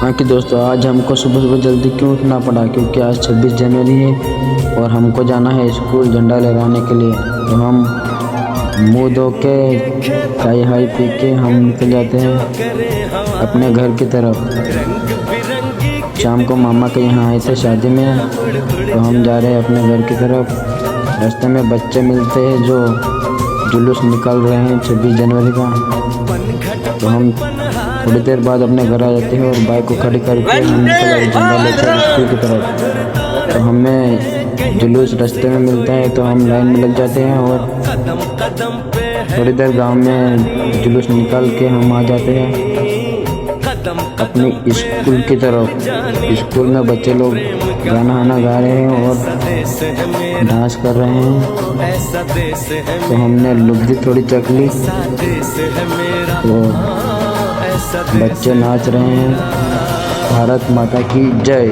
हाँ कि दोस्तों, आज हमको सुबह सुबह जल्दी क्यों उठना पड़ा, क्योंकि आज 26 जनवरी है और हमको जाना है स्कूल झंडा लहराने के लिए। तो हम मुँह धो के चाय हाई पी के हम निकल जाते हैं अपने घर की तरफ। शाम को मामा के यहाँ आए थे शादी में, तो हम जा रहे हैं अपने घर की तरफ। रास्ते में बच्चे मिलते हैं जो जुलूस निकाल रहे हैं 26 जनवरी का। तो हम थोड़ी देर बाद अपने घर आ जाते हैं और बाइक को खड़ी करके हम निकल आए झंडा लेकर स्कूल की तरफ। तो हमें जुलूस रास्ते में मिलता है तो हम लाइन में लग जाते हैं और थोड़ी देर गांव में जुलूस निकाल के हम आ जाते हैं अपनी स्कूल की तरफ। स्कूल में बच्चे लोग गाना वाना गा रहे हैं और डांस कर रहे हैं। तो हमने लुब्धी थोड़ी चख ली, तो बच्चे नाच रहे हैं। भारत माता की जय।